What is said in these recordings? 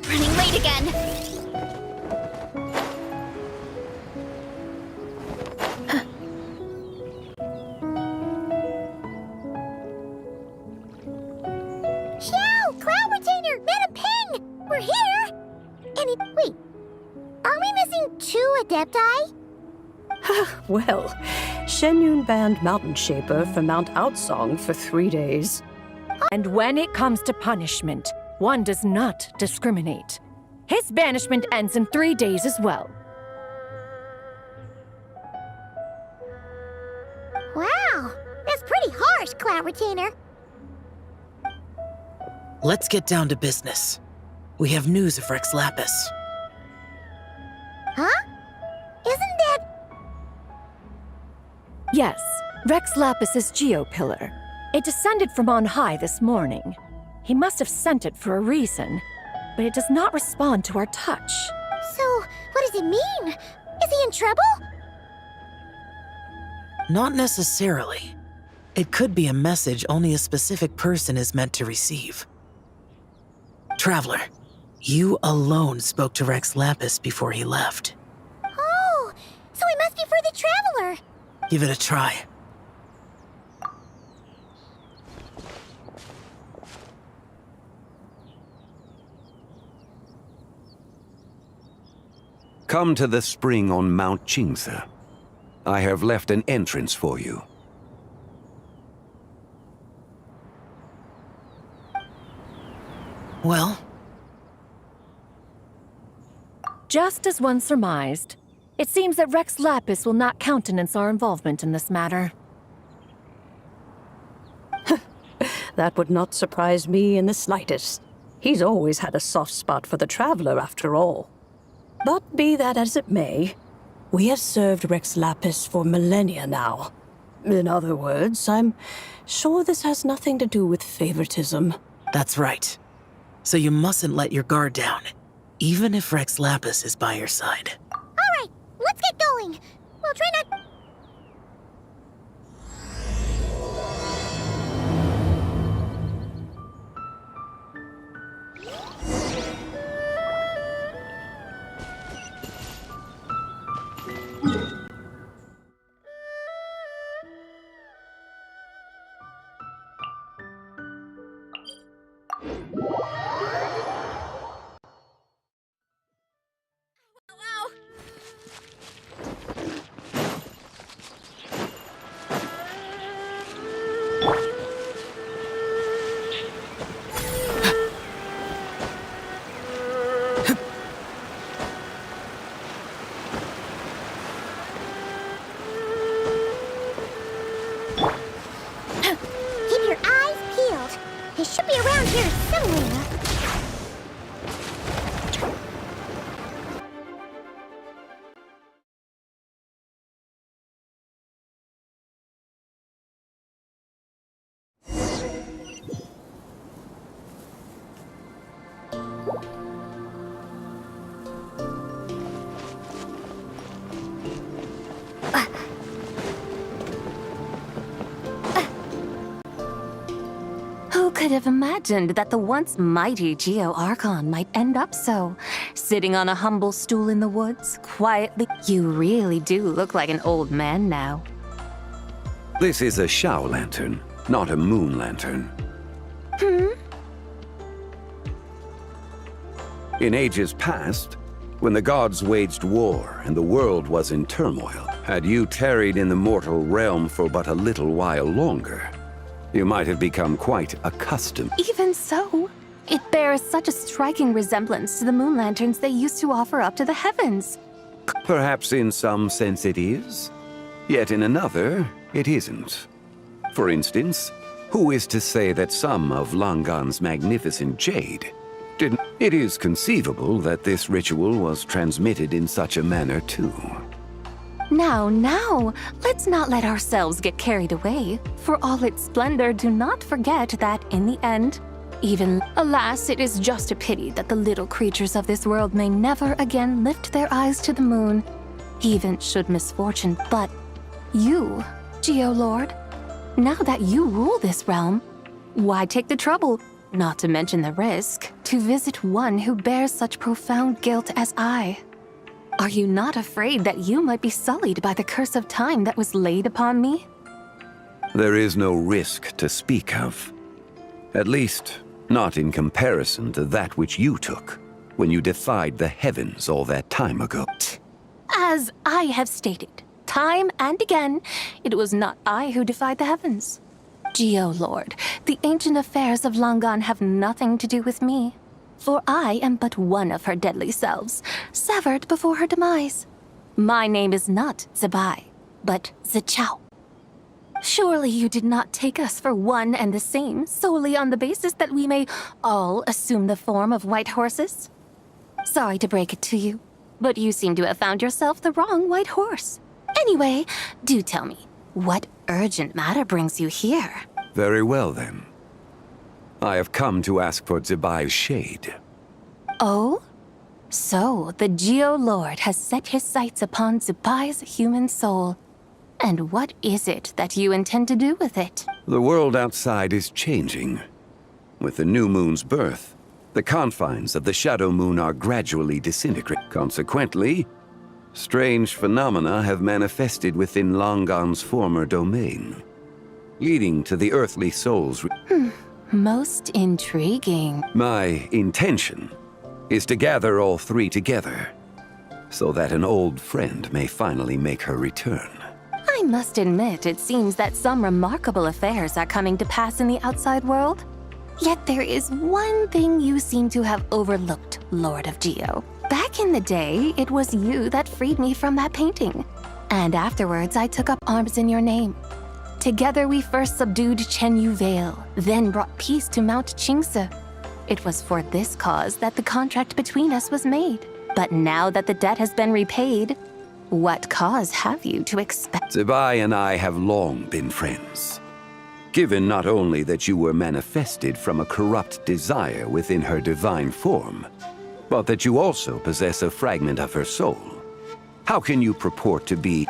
Running late again. Xiao! Cloud Retainer! Madam Ping! We're here! Wait. Are we missing 2 Adepti? Well, Shenyun banned Mountain Shaper from Mount Outsong for 3 days. And when it comes to punishment, one does not discriminate. His banishment ends in 3 days as well. Wow! That's pretty harsh, Cloud Retainer. Let's get down to business. We have news of Rex Lapis. Huh? Isn't that... Yes, Rex Lapis's Geopillar. It descended from on high this morning. He must have sent it for a reason, but it does not respond to our touch. So, what does it mean? Is he in trouble? Not necessarily. It could be a message only a specific person is meant to receive. Traveler, you alone spoke to Rex Lapis before he left. Oh, so he must be for the Traveler. Give it a try. Come to the spring on Mount Qingze. I have left an entrance for you. Well? Just as one surmised, it seems that Rex Lapis will not countenance our involvement in this matter. That would not surprise me in the slightest. He's always had a soft spot for the Traveler, after all. But be that as it may, we have served Rex Lapis for millennia now. In other words, I'm sure this has nothing to do with favoritism. That's right. So you mustn't let your guard down, even if Rex Lapis is by your side. Alright, let's get going. We'll try not... Who could have imagined that the once mighty Geo Archon might end up so? Sitting on a humble stool in the woods, quietly. You really do look like an old man now. This is a Shao lantern, not a moon lantern. In ages past, when the gods waged war and the world was in turmoil, had you tarried in the mortal realm for but a little while longer, you might have become quite accustomed. Even so, it bears such a striking resemblance to the moon lanterns they used to offer up to the heavens. Perhaps in some sense it is, yet in another, it isn't. For instance, who is to say that some of Langan's magnificent jade didn't? It is conceivable that this ritual was transmitted in such a manner too. Now, let's not let ourselves get carried away. For all its splendor, do not forget that in the end, alas, it is just a pity that the little creatures of this world may never again lift their eyes to the moon, even should misfortune. But you, Geo-Lord, now that you rule this realm, why take the trouble, not to mention the risk, to visit one who bears such profound guilt as I? Are you not afraid that you might be sullied by the curse of time that was laid upon me? There is no risk to speak of. At least, not in comparison to that which you took when you defied the heavens all that time ago. As I have stated, time and again, it was not I who defied the heavens. Geo-Lord, the ancient affairs of Langan have nothing to do with me. For I am but one of her deadly selves, severed before her demise. My name is not Zibia, but Zichao. Surely you did not take us for one and the same, solely on the basis that we may all assume the form of white horses? Sorry to break it to you, but you seem to have found yourself the wrong white horse. Anyway, do tell me, what urgent matter brings you here? Very well then. I have come to ask for Zibia's shade. Oh? So, the Geo-Lord has set his sights upon Zibia's human soul. And what is it that you intend to do with it? The world outside is changing. With the new moon's birth, the confines of the shadow moon are gradually disintegrating. Consequently, strange phenomena have manifested within Langan's former domain, leading to the earthly soul's... Most intriguing. My intention is to gather all three together, so that an old friend may finally make her return. I must admit, it seems that some remarkable affairs are coming to pass in the outside world. Yet there is one thing you seem to have overlooked, Lord of Geo. Back in the day, it was you that freed me from that painting. And afterwards, I took up arms in your name. Together we first subdued Chenyu Vale, then brought peace to Mount Qingse. It was for this cause that the contract between us was made. But now that the debt has been repaid, what cause have you to expect? Zibia and I have long been friends. Given not only that you were manifested from a corrupt desire within her divine form, but that you also possess a fragment of her soul. How can you purport to be...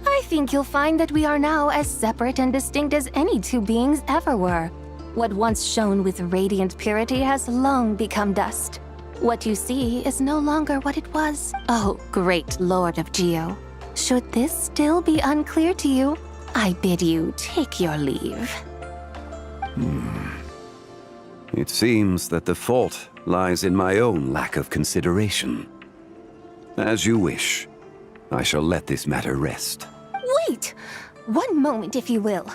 I think you'll find that we are now as separate and distinct as any two beings ever were. What once shone with radiant purity has long become dust. What you see is no longer what it was. Oh, great Lord of Geo. Should this still be unclear to you, I bid you take your leave. It seems that the fault lies in my own lack of consideration. As you wish. I shall let this matter rest. Wait! One moment, if you will.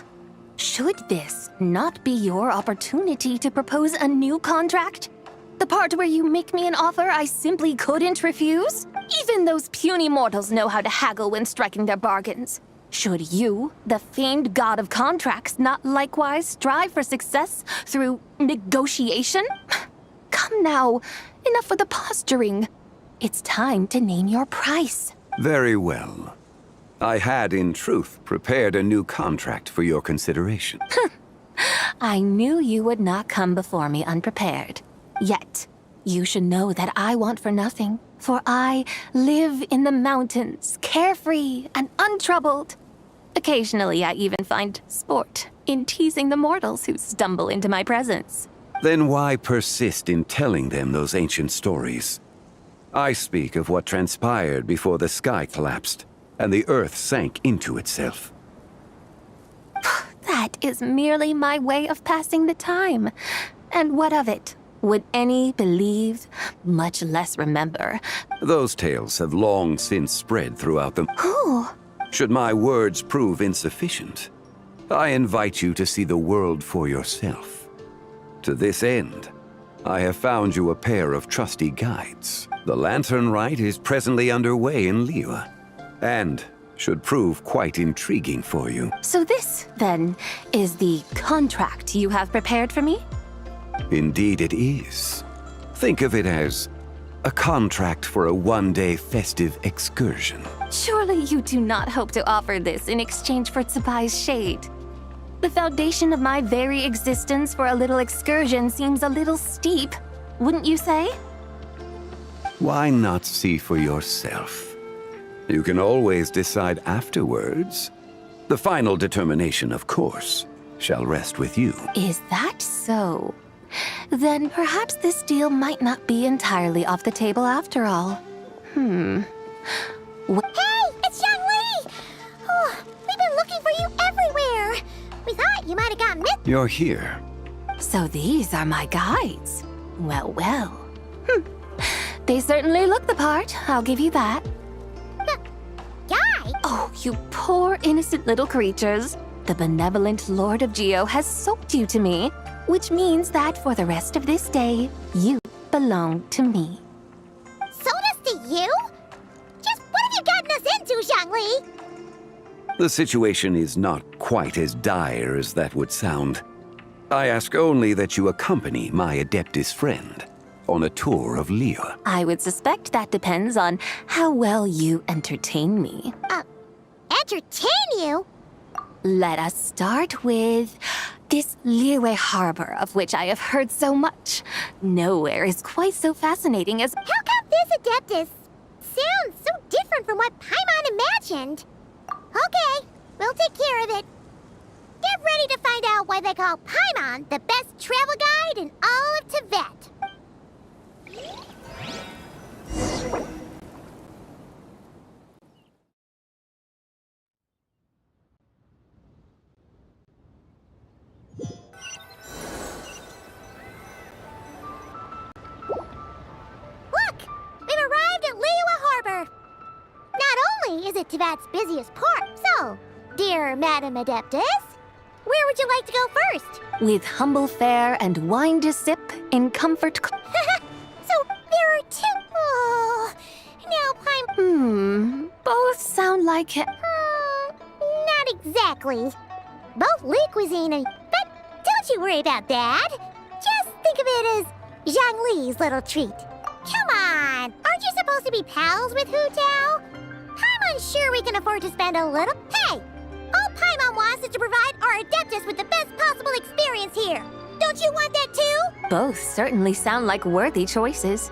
Should this not be your opportunity to propose a new contract? The part where you make me an offer I simply couldn't refuse? Even those puny mortals know how to haggle when striking their bargains. Should you, the famed god of contracts, not likewise strive for success through negotiation? Come now, enough with the posturing. It's time to name your price. Very well. I had, in truth, prepared a new contract for your consideration. I knew you would not come before me unprepared. Yet, you should know that I want for nothing, For I live in the mountains, carefree and untroubled. Occasionally, I even find sport in teasing the mortals who stumble into my presence. Then why persist in telling them those ancient stories? I speak of what transpired before the sky collapsed and the earth sank into itself. That is merely my way of passing the time. And what of it? Would any believe, much less remember? Those tales have long since spread throughout the... Who? Should my words prove insufficient, I invite you to see the world for yourself. To this end, I have found you a pair of trusty guides. The lantern rite is presently underway in Liyue, and should prove quite intriguing for you. So this, then, is the contract you have prepared for me? Indeed it is. Think of it as a contract for a one-day festive excursion. Surely you do not hope to offer this in exchange for Tsubai's shade. The foundation of my very existence for a little excursion seems a little steep, wouldn't you say? Why not see for yourself? You can always decide afterwards. The final determination, of course, shall rest with you. Is that so? Then perhaps this deal might not be entirely off the table after all. Hey, it's Zhangli! Oh, we've been looking for you everywhere. We thought you might have gotten missed. You're here. So these are my guides. Well, well. They certainly look the part, I'll give you that. Guy? Oh, you poor innocent little creatures. The benevolent Lord of Geo has soaked you to me, which means that for the rest of this day, you belong to me. Sold us to you? Just what have you gotten us into, Zhangli? The situation is not quite as dire as that would sound. I ask only that you accompany my Adeptus friend on a tour of Liyue. I would suspect that depends on how well you entertain me. Entertain you? Let us start with this Liyue harbor of which I have heard so much. Nowhere is quite so fascinating as... How come this Adeptus sounds so different from what Paimon imagined? Okay, we'll take care of it. Get ready to find out why they call Paimon the best travel guide in all of Tibet. Look! We've arrived at Liyue Harbor. Not only is it Tibet's busiest port, so, dear Madam Adeptus, where would you like to go first? with humble fare and wine to sip in comfort. So there are two. Oh, now I'm. Both sound like it. Not exactly. Both Lee cuisine, but don't you worry about that. Just think of it as Zhang Li's little treat. Come on, aren't you supposed to be pals with Hu Tao? Paimon's sure we can afford to spend a little. Hey, all Paimon wants is to provide our Adeptus with the best possible experience here. Don't you want that too? Both certainly sound like worthy choices.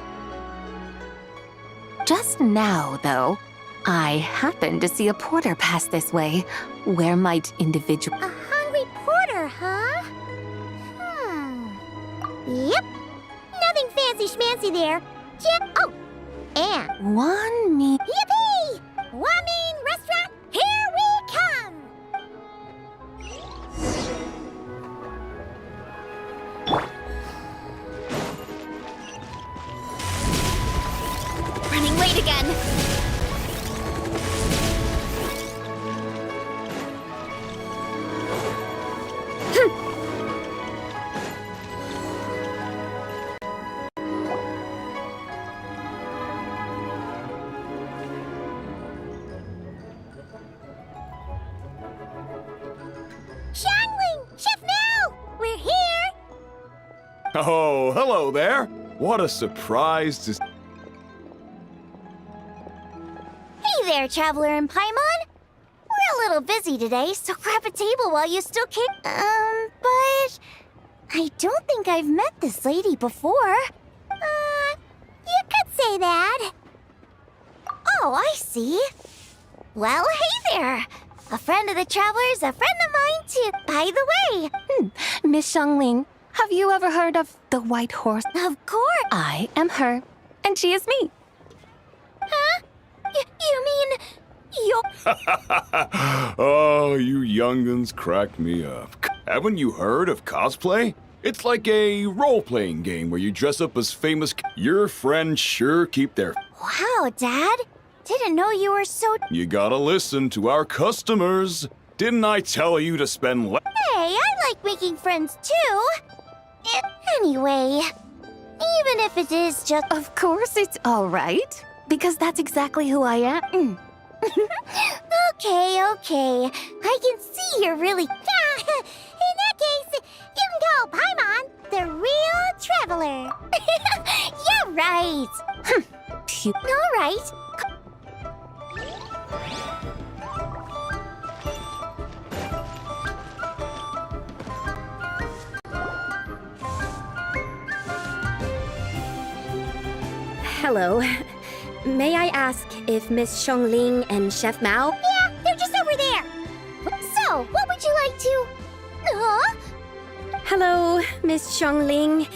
Just now, though, I happened to see a porter pass this way. Where might individual... A hungry porter, huh? Yep. Nothing fancy schmancy there. Oh, and One me... yippee! Wamin Restaurant, here we come! Running late again! Shangling! Chef Mel! We're here! Oh, hello there. What a surprise to... Hey there, Traveler and Paimon. We're a little busy today, so grab a table while you still can. But I don't think I've met this lady before. You could say that. Oh, I see. Well, hey there. A friend of the traveler's a friend of mine, too. By the way, Miss Xiangling, have you ever heard of the White Horse? of course. I am her, and she is me. Huh? You mean you're... Oh, you young'uns crack me up. Haven't you heard of cosplay? It's like a role-playing game where you dress up as famous... Your friends sure keep their... Wow, Dad. Didn't know you were so... You gotta listen to our customers. Didn't I tell you to spend Hey, I like making friends, too. Anyway, even if it is just... Of course it's all right, because that's exactly who I am. Okay. I can see you're really... In that case, you can call Paimon the real traveler. Yeah, right. Phew. All right. Hello. May I ask if Miss Xiangling and Chef Mao? Yeah, they're just over there. So, what would you like to... Huh? Hello, Miss Xiangling.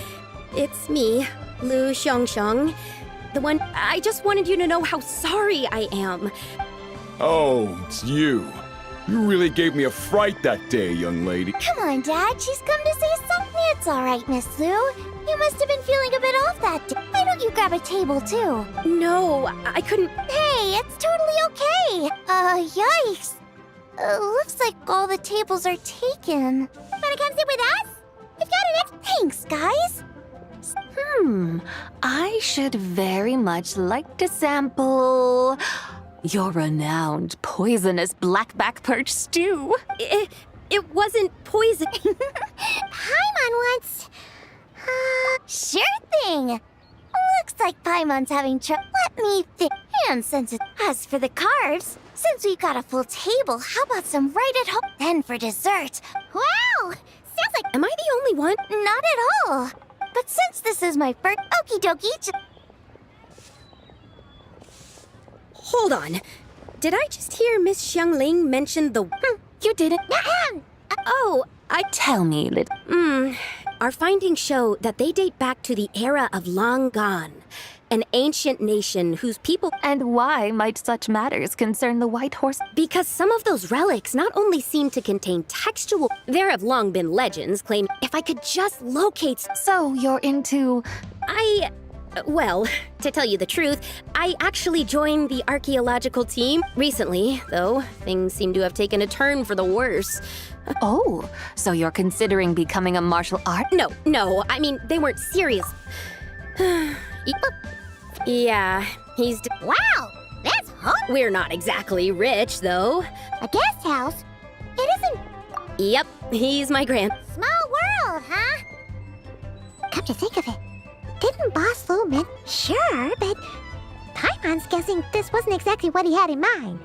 It's me, Lu Xiangxiang. The one... I just wanted you to know how sorry I am. Oh, it's you. You really gave me a fright that day, young lady. Come on, Dad. She's come to say something. It's all right, Miss Lou. You must have been feeling a bit off that day. Why don't you grab a table, too? No, I couldn't... Hey, it's totally okay. Yikes. Looks like all the tables are taken. Wanna come sit with us? We've got an Thanks, guys. I should very much like to sample your renowned poisonous blackback perch stew. It wasn't poison. Paimon wants... sure thing. Looks like Paimon's having trouble. Let me think. And since it... As for the carbs, since we've got a full table, how about some right at home? Then for dessert. Wow! Sounds like... Am I the only one? Not at all. But since this is my first... Okie dokie. Hold on. Did I just hear Miss Xiangling mention the... You didn't. Oh, Tell me, little. Our findings show that they date back to the era of long gone. An ancient nation whose people... And why might such matters concern the White Horse? Because some of those relics not only seem to contain textual... There have long been legends claiming if I could just locate... So you're into... Well, to tell you the truth, I actually joined the archaeological team recently, though things seem to have taken a turn for the worse. Oh, so you're considering becoming a martial art? No, I mean, they weren't serious. Yeah, Wow! That's hot. We're not exactly rich, though. A guest house? It isn't... Yep, he's my grand... Small world, huh? Come to think of it, didn't Boss Lou mean... Sure, but... Paimon's guessing this wasn't exactly what he had in mind.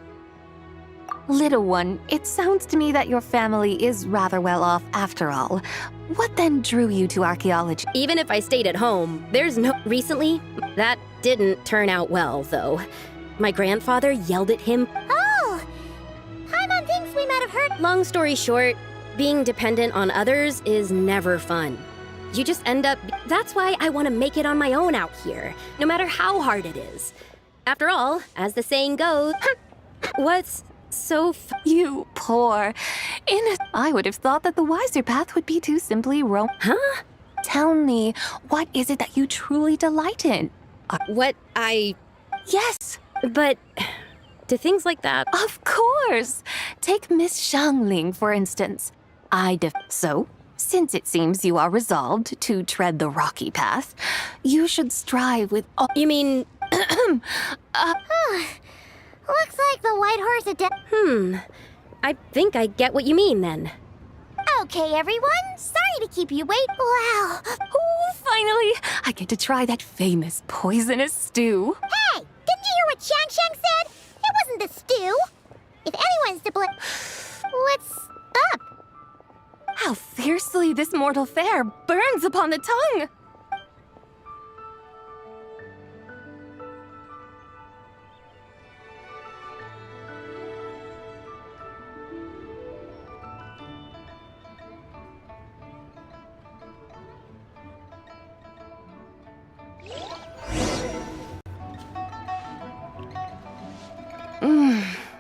Little one, it sounds to me that your family is rather well off after all. What then drew you to archaeology? Even if I stayed at home, there's no... Recently, that didn't turn out well, though. My grandfather yelled at him. Oh! Paimon thinks we might have hurt... Long story short, being dependent on others is never fun. You just end up... That's why I want to make it on my own out here, no matter how hard it is. After all, as the saying goes, what's so You poor. I would have thought that the wiser path would be to simply roam. Huh? Tell me, what is it that you truly delight in? What I... Yes, But... Do things like that... of course. Take Miss Xiangling, for instance. So, since it seems you are resolved to tread the rocky path, you should strive with all... You mean... Looks like the White Horse I think I get what you mean, then. Okay, everyone. Sorry to keep you waiting. Wow. Oh, finally, I get to try that famous poisonous stew. Hey, didn't you hear what Shang said? It wasn't the stew. If anyone's to blame... What's up? How fiercely this mortal fare burns upon the tongue!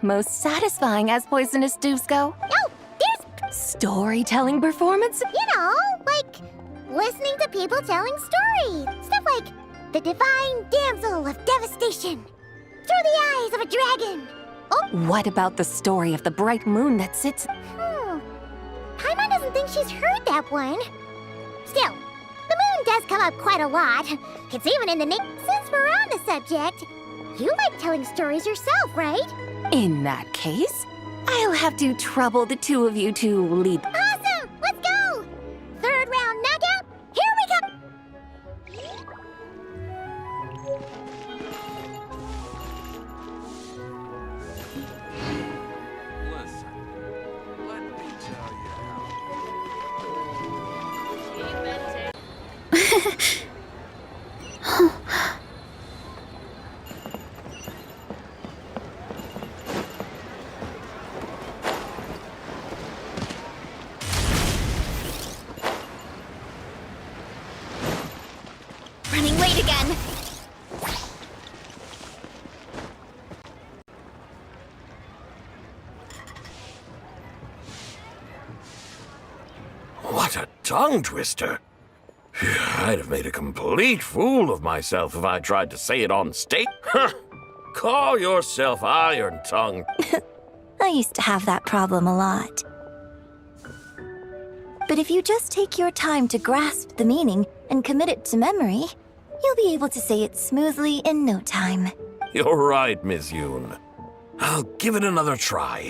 most satisfying as poisonous stews go. Oh, there's, Storytelling performance? like listening to people telling stories. Stuff like the divine damsel of devastation through the eyes of a dragon. Oh, What about the story of the bright moon that sits... Paimon doesn't think she's heard that one. Still, the moon does come up quite a lot. It's even in the name. Since we're on the subject, you like telling stories yourself, right? In that case, I'll have to trouble the two of you to lead... Awesome! Let's go! Third round knockout, here we come! Listen, let me tell you how. Running late again. What a tongue twister! I'd have made a complete fool of myself if I tried to say it on stage. Huh. Call yourself Iron Tongue. I used to have that problem a lot. But if you just take your time to grasp the meaning and commit it to memory, you'll be able to say it smoothly in no time. You're right, Miss Yoon. I'll give it another try.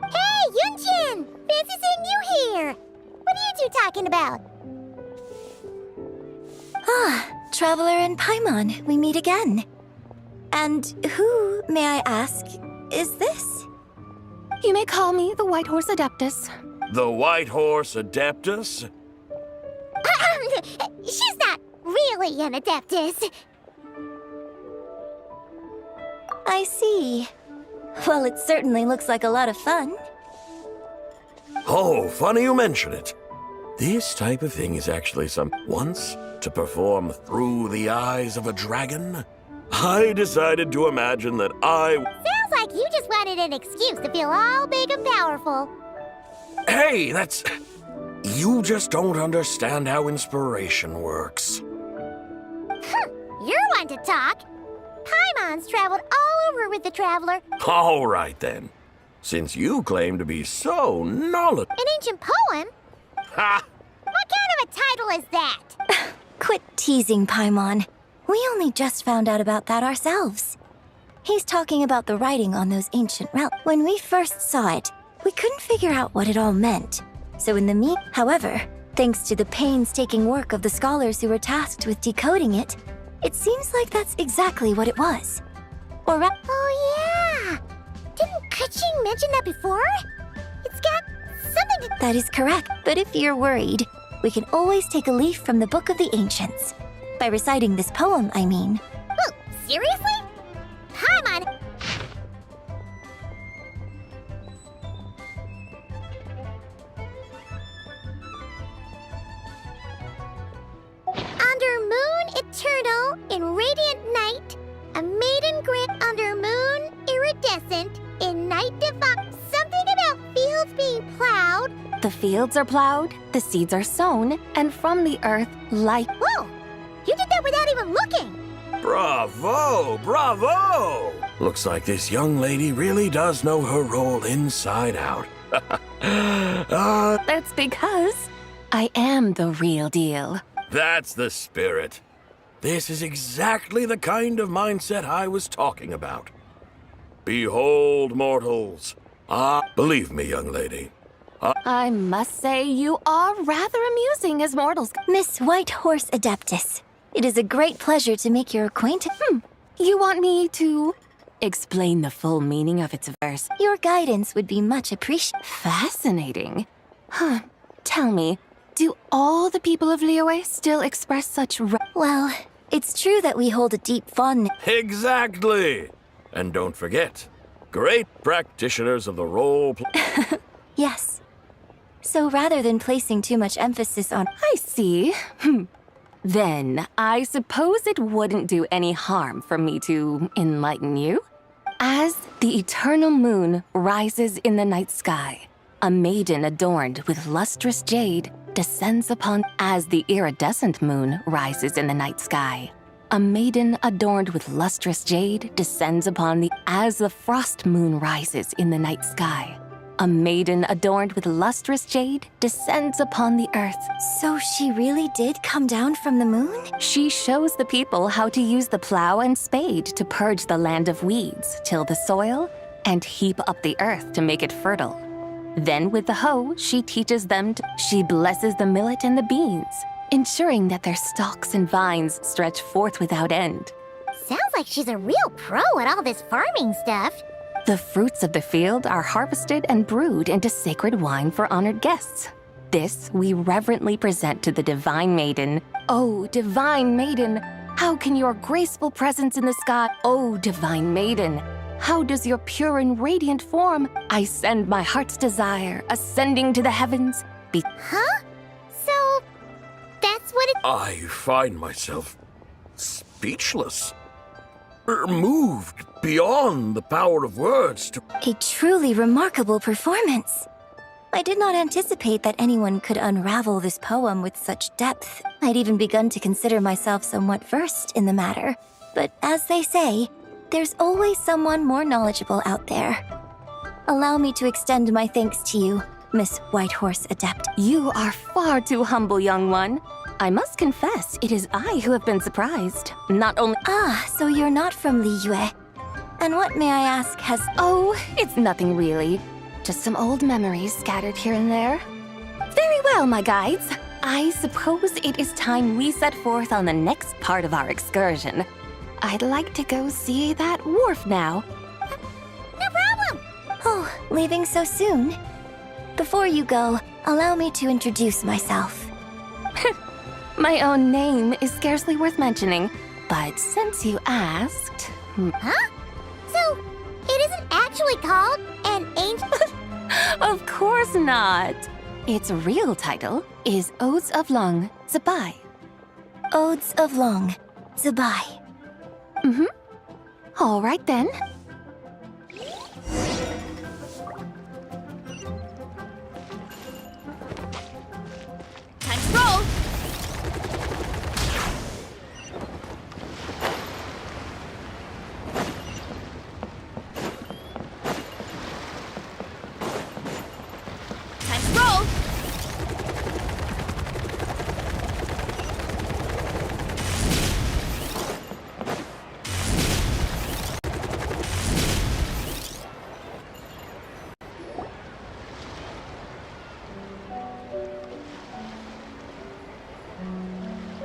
Hey, Yunchin! Fancy seeing you here! What are you two talking about? Traveler and Paimon, we meet again. And who, may I ask, is this? You may call me the White Horse Adeptus. The White Horse Adeptus? She's not really an adeptus. I see. Well, it certainly looks like a lot of fun. Oh, funny you mention it. This type of thing is actually once to perform through the eyes of a dragon, I decided to imagine that Sounds like you just wanted an excuse to feel all big and powerful. Hey, that's... You just don't understand how inspiration works. You're one to talk. Paimon's traveled all over with the Traveler. All right, then. Since you claim to be so knowledgeable... An ancient poem? Ha! What kind of a title is that? Quit teasing, Paimon. We only just found out about that ourselves. He's talking about the writing on those ancient relics. When we first saw it, we couldn't figure out what it all meant. So in the however, thanks to the painstaking work of the scholars who were tasked with decoding it, it seems like that's exactly what it was. Oh yeah! Didn't Kuching mention that before? It's got something to... That is correct, but if you're worried, we can always take a leaf from the Book of the Ancients. By reciting this poem, I mean. Oh, seriously? Paimon... Under moon eternal, in radiant night, a maiden grit under moon iridescent, in night divine. Something about fields being plowed. The fields are plowed, the seeds are sown, and from the earth, life... Whoa! You did that without even looking! Bravo! Bravo! Looks like this young lady really does know her role inside out. That's because I am the real deal. That's the spirit. This is exactly the kind of mindset I was talking about. Behold, mortals. Believe me, young lady. I must say you are rather amusing as mortals. Miss White Horse Adeptus, it is a great pleasure to make your acquaintance. You want me to explain the full meaning of its verse? Your guidance would be much appreciated. Fascinating. Huh. Tell me, do all the people of Liyue still express such Well, it's true that we hold a deep fondness. Exactly. And don't forget, great practitioners of the role Yes. So rather than placing too much emphasis on... I see. Then, I suppose it wouldn't do any harm for me to enlighten you? As the eternal moon rises in the night sky, a maiden adorned with lustrous jade descends upon. As the iridescent moon rises in the night sky, a maiden adorned with lustrous jade descends upon the. As the frost moon rises in the night sky, a maiden adorned with lustrous jade descends upon the earth. So she really did come down from the moon? She shows the people how to use the plow and spade to purge the land of weeds, till the soil, and heap up the earth to make it fertile. Then with the hoe, she teaches them she blesses the millet and the beans, ensuring that their stalks and vines stretch forth without end. Sounds like she's a real pro at all this farming stuff. The fruits of the field are harvested and brewed into sacred wine for honored guests. This we reverently present to the Divine Maiden. Oh, Divine Maiden, how can your graceful presence in the sky, oh, Divine Maiden, how does your pure and radiant form, I send my heart's desire, ascending to the heavens, be. Huh? So, that's what it. I find myself speechless. Moved beyond the power of words to. A truly remarkable performance. I did not anticipate that anyone could unravel this poem with such depth. I'd even begun to consider myself somewhat versed in the matter. But as they say, there's always someone more knowledgeable out there. Allow me to extend my thanks to you, Miss Whitehorse Adept. You are far too humble, young one. I must confess, it is I who have been surprised. Not only. Ah, so you're not from Liyue. And what, may I ask, has. Oh, it's nothing really. Just some old memories scattered here and there. Very well, my guides. I suppose it is time we set forth on the next part of our excursion. I'd like to go see that wharf now. No problem! Oh, leaving so soon? Before you go, allow me to introduce myself. My own name is scarcely worth mentioning, but since you asked... Huh? So, it isn't actually called an ancient... Of course not. Its real title is Odes of Long Zibai. Odes of Long Zibai. All right then. Time to roll! Time to roll!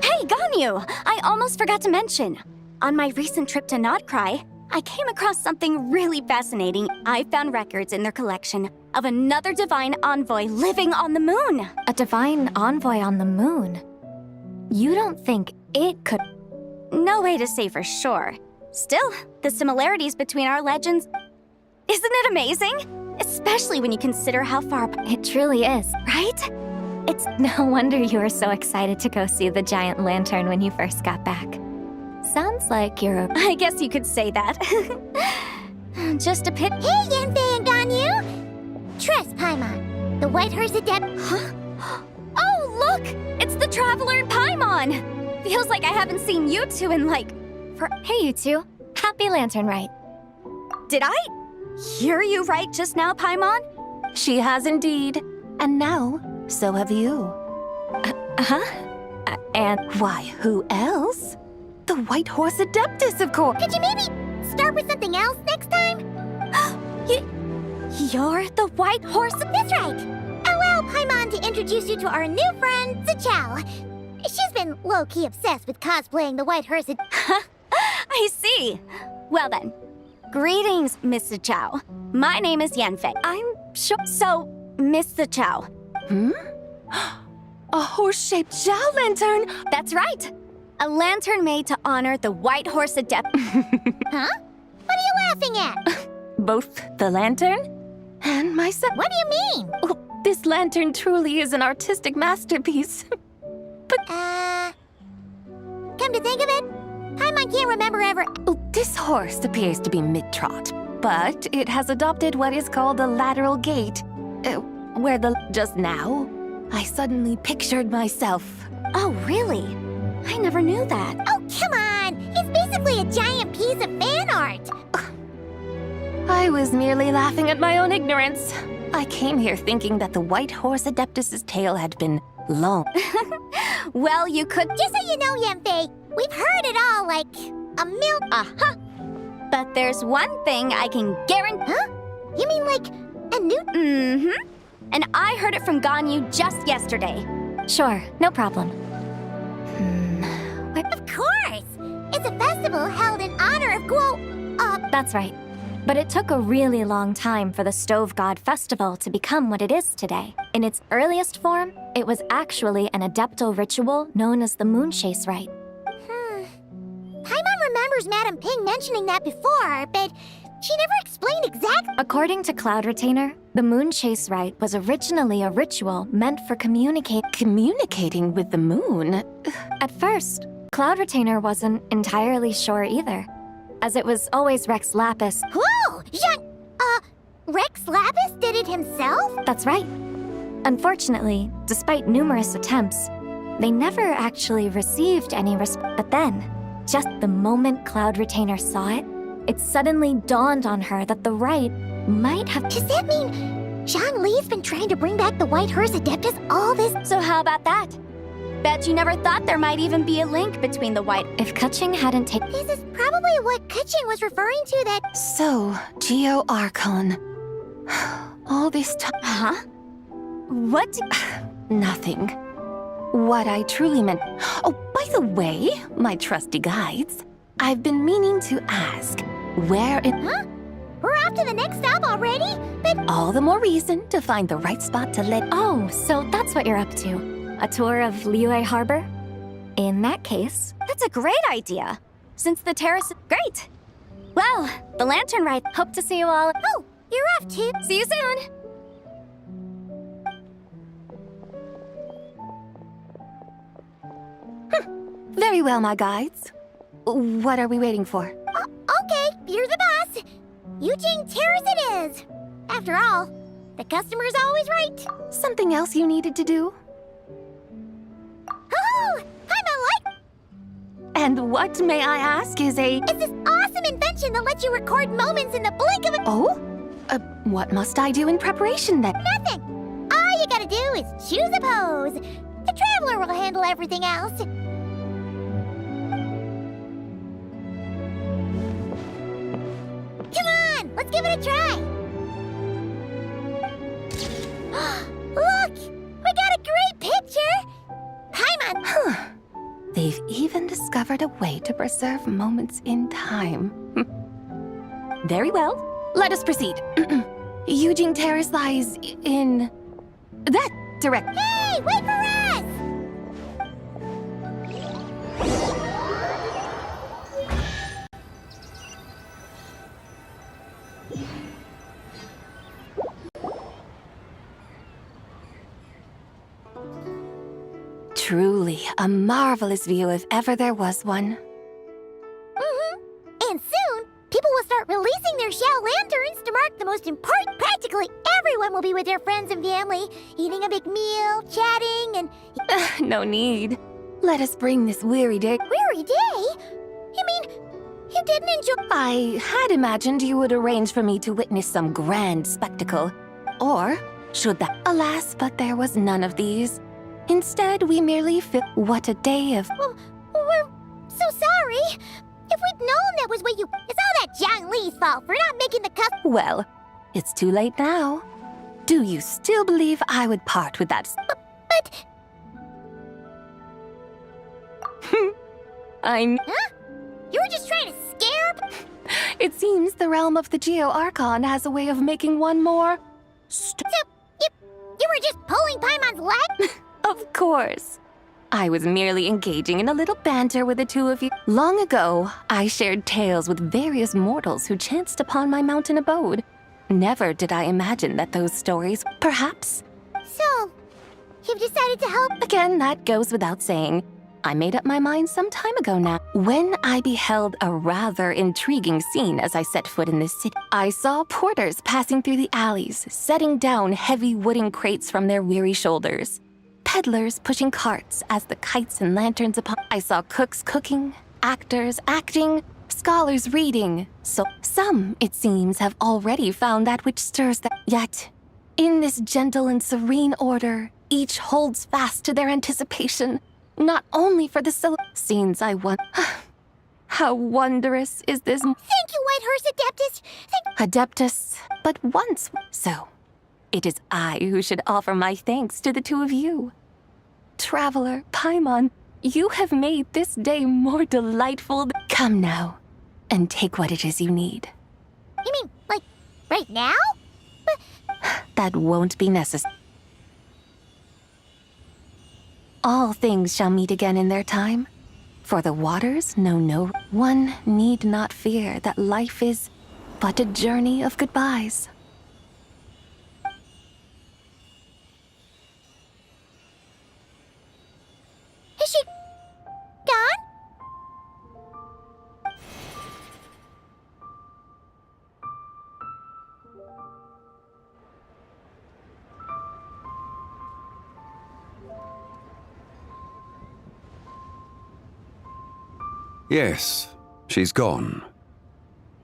Hey, Ganyu! I almost forgot to mention. On my recent trip to Notcry, I came across something really fascinating. I found records in their collection of another divine envoy living on the moon. A divine envoy on the moon? You don't think it could... No way to say for sure. Still, the similarities between our legends... Isn't it amazing? Especially when you consider how far... It truly is. Right? It's... No wonder you were so excited to go see the giant lantern when you first got back. Sounds like you're a... I guess you could say that. Just a pit... Hey, Yanfei and Ganyu! Trust, Paimon. The Whitehorse Adept... Huh? Oh, look! It's the Traveler and Paimon! Feels like I haven't seen you two in, like... Hey, you two. Happy Lantern Rite. Did I hear you right just now, Paimon? She has indeed. And now, so have you. And Why, who else? The Whitehorse Adeptus, of course. Could you maybe start with something else next time? You're the White Horse... That's right! Allow Paimon to introduce you to our new friend, Zichao. She's been low-key obsessed with cosplaying the Whitehorse Adept. I see. Well then, greetings, Miss Zichao. My name is Yanfei. I'm sure... So, Miss Zichao. A horse-shaped Zhao lantern! That's right! A lantern made to honor the White Horse Adept. Huh? What are you laughing at? Both the lantern and myself. What do you mean? Oh, this lantern truly is an artistic masterpiece. Come to think of it, Paimon can't remember ever... Oh, this horse appears to be mid-trot. but it has adopted what is called the lateral gait, where just now, I suddenly pictured myself. Oh, really? I never knew that. Oh, come on! It's basically a giant piece of fan art! I was merely laughing at my own ignorance. I came here thinking that the White Horse Adeptus's tail had been long. Well, you could. Just so you know, Yanfei, we've heard it all like a mil. Uh-huh. But there's one thing I can guarantee. Huh? You mean like a new? Mm-hmm. And I heard it from Ganyu just yesterday. Sure, no problem. Of course! It's a festival held in honor of Guo. That's right. But it took a really long time for the Stove God Festival to become what it is today. In its earliest form, it was actually an adeptal ritual known as the Moon Chase Rite. Paimon remembers Madame Ping mentioning that before, but she never explained exactly. According to Cloud Retainer, the Moon Chase Rite was originally a ritual meant for Communicating with the moon? At first, Cloud Retainer wasn't entirely sure either, as it was always Rex Lapis. Whoa! Rex Lapis did it himself? That's right. Unfortunately, despite numerous attempts, they never actually received any response. But then, just the moment Cloud Retainer saw it, it suddenly dawned on her that the rite might have... Does that mean Zhang Li's been trying to bring back the White Horse Adeptus all this? So how about that? Bet you never thought there might even be a link between the white... If Kuching hadn't taken... This is probably what Kuching was referring to, that... So, Geo Archon. All this time... Huh? What? Nothing. What I truly meant... Oh, by the way, my trusty guides, I've been meaning to ask, where in... Huh? We're off to the next stop already? But... All the more reason to find the right spot to let... Oh, so that's what you're up to. A tour of Liyue Harbor? In that case... That's a great idea. Since the terrace... Great! Well, the lantern ride. Hope to see you all... Oh, you're off too. See you soon! Very well, my guides. What are we waiting for? Okay, you're the boss. Eugene Terrace it is. After all, the customer's always right. Something else you needed to do? Oh, I'm a light. And what, may I ask, is a... It's this awesome invention that lets you record moments in the blink of a... Oh? What must I do in preparation then? Nothing. All you gotta do is choose a pose. The traveler will handle everything else. Come on, let's give it a try. Look, we got a great picture. Paimon. They've even discovered a way to preserve moments in time. Very well. Let us proceed. Eugene Terrace lies in... that direction. Hey, wait for us! Truly a marvelous view if ever there was one. And soon, people will start releasing their shell lanterns to mark the most important. Practically everyone will be with their friends and family, eating a big meal, chatting, and... No need. Let us bring this weary day... Weary day? You mean, you didn't enjoy... I had imagined you would arrange for me to witness some grand spectacle. Or should that... Alas, but there was none of these. Instead, we merely what a day of... Well, we're so sorry. If we'd known that was what you... It's all that Zhang Li's fault for not making the cut. Well, it's too late now. Do you still believe I would part with that... But... I'm... Huh? You were just trying to scare... It seems the realm of the Geo Archon has a way of making one more... So, you were just pulling Paimon's leg? Of course. I was merely engaging in a little banter with the two of you. Long ago, I shared tales with various mortals who chanced upon my mountain abode. Never did I imagine that those stories, perhaps... So, you've decided to help? Again, that goes without saying. I made up my mind some time ago now. When I beheld a rather intriguing scene as I set foot in this city, I saw porters passing through the alleys, setting down heavy wooden crates from their weary shoulders. Peddlers pushing carts as the kites and lanterns upon. I saw cooks cooking, actors acting, scholars reading. So some, it seems, have already found that which stirs them. Yet, in this gentle and serene order, each holds fast to their anticipation, not only for the scenes I want. How wondrous is this? Thank you, Whitehorse Adeptus. Adeptus, but once. So, it is I who should offer my thanks to the two of you. Traveler, Paimon, you have made this day more delightful. Come now, and take what it is you need. You mean, like, right now? That won't be necessary. All things shall meet again in their time. For the waters know no. One need not fear that life is but a journey of goodbyes. Is she gone? Yes, she's gone.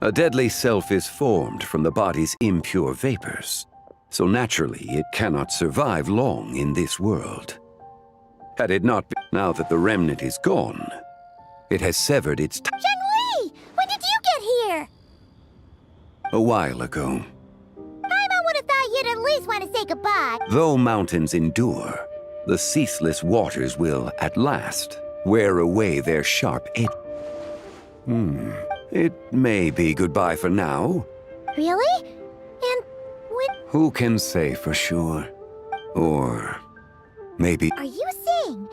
A deadly self is formed from the body's impure vapors, so naturally it cannot survive long in this world. Had it not been, now that the remnant is gone, it has severed its Zhongli! When did you get here? a while ago. Paimon would have thought you'd at least want to say goodbye. Though mountains endure, the ceaseless waters will, at last, wear away their sharp edge. It may be goodbye for now. Really? And when... Who can say for sure? Or maybe... Are you saying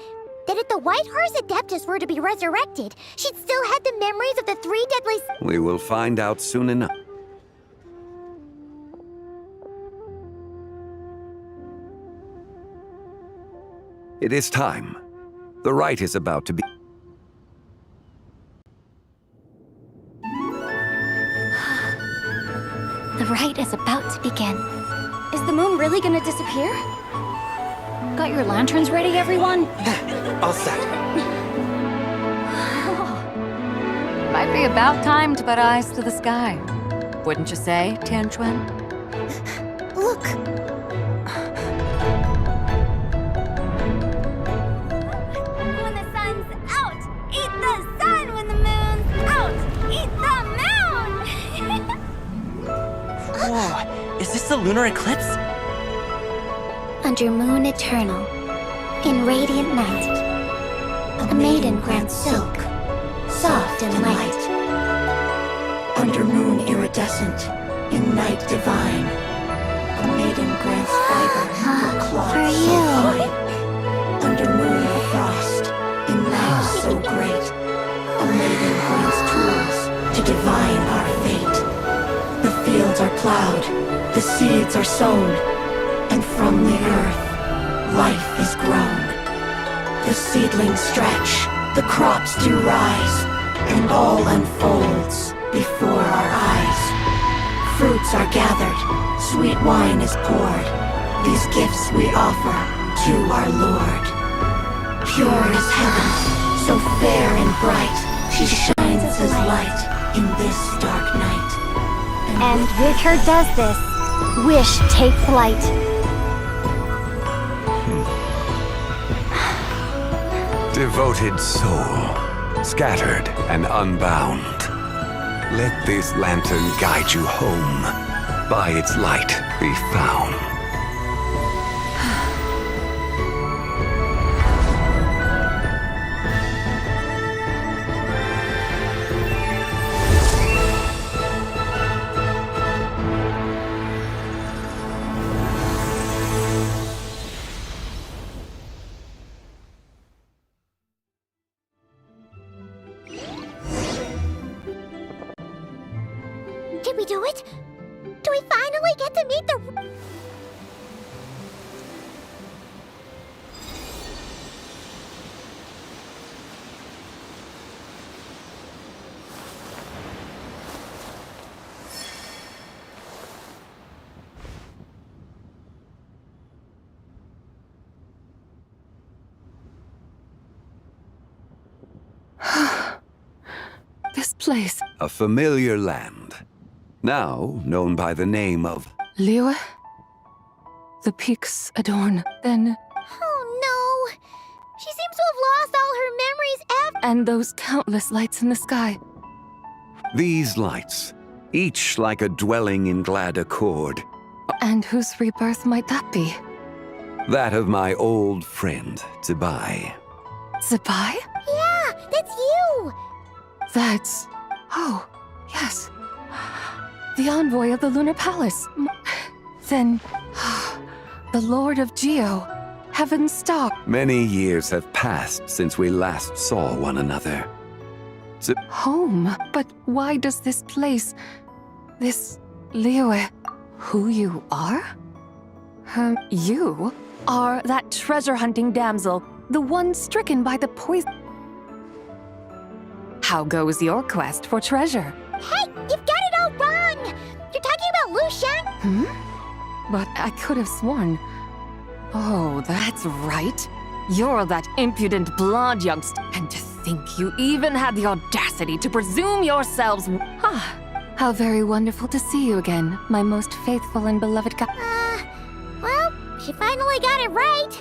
that if the Whitehorse Adeptus were to be resurrected, she'd still have the memories of the three deadly... We will find out soon enough. It is time. The rite is about to be... The rite is about to begin. Is the moon really gonna disappear? Got your lanterns ready, everyone? All set. Might be about time to put eyes to the sky. Wouldn't you say, Tianchuan? Look! When the sun's out, eat the sun. When the moon's out, eat the moon. Whoa, is this the lunar eclipse? Under moon eternal, in radiant night, a maiden grants silk, soft and light. Under moon iridescent, in night divine, a maiden grants fiber for cloth For so you. fine. Under moon of frost, in night so great, a maiden grants tools to divine our fate. The fields are plowed, the seeds are sown, and from the earth, life is grown. The seedlings stretch, the crops do rise, and all unfolds before our eyes. Fruits are gathered, sweet wine is poured. These gifts we offer to our Lord. Pure as heaven, so fair and bright, she shines as light in this dark night. And with her does this, wish take flight. Devoted soul, scattered and unbound. Let this lantern guide you home. By its light be found. Did we do it? Do we finally get to meet the... place? A familiar land, now known by the name of Liyue? The peaks adorn, then... Oh no! She seems to have lost all her memories And those countless lights in the sky. these lights, each like a dwelling in glad accord. And whose rebirth might that be? That of my old friend, Zibia. Zibia? Yeah, that's you! That's... Oh, yes. The envoy of the Lunar Palace. Then... the Lord of Geo. Heaven's Star. Many years have passed since we last saw one another. Home? But why does this place... this... Liyue... who you are? You are that treasure-hunting damsel, the one stricken by the poison... How goes your quest for treasure? Hey, you've got it all wrong! You're talking about Lu Shan? But I could have sworn... Oh, that's right. You're that impudent blonde youngster. And to think you even had the audacity to presume yourselves... How very wonderful to see you again, my most faithful and beloved Well, she finally got it right.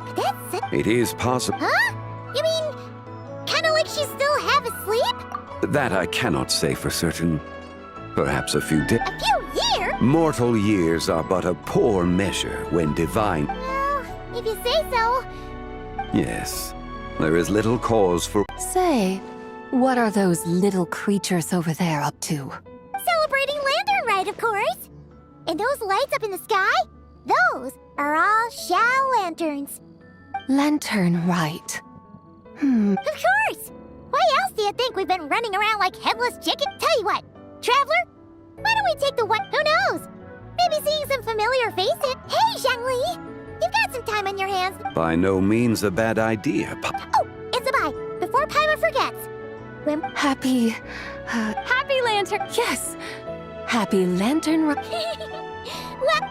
But that's... It is possible. Huh? You mean, kinda like she's still half asleep? That I cannot say for certain. Perhaps a few days. A few years? Mortal years are but a poor measure when divine. Well, if you say so. Yes, there is little cause for... Say, what are those little creatures over there up to? Celebrating Lantern Rite, of course. And those lights up in the sky? Those are all Shao lanterns. Lantern Rite. Of course! Why else do you think we've been running around like headless chicken? Tell you what, Traveler, why don't we take the what? Who knows? Maybe seeing some familiar faces. Hey, Zhangli! You've got some time on your hands. By no means a bad idea. Oh, and Zibia, before Paima forgets. Happy... Happy Lantern... Yes! Happy Lantern Rite. What?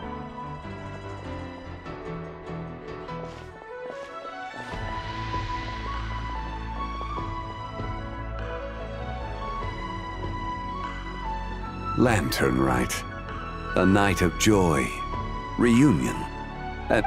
Lantern Rite. A night of joy, reunion, and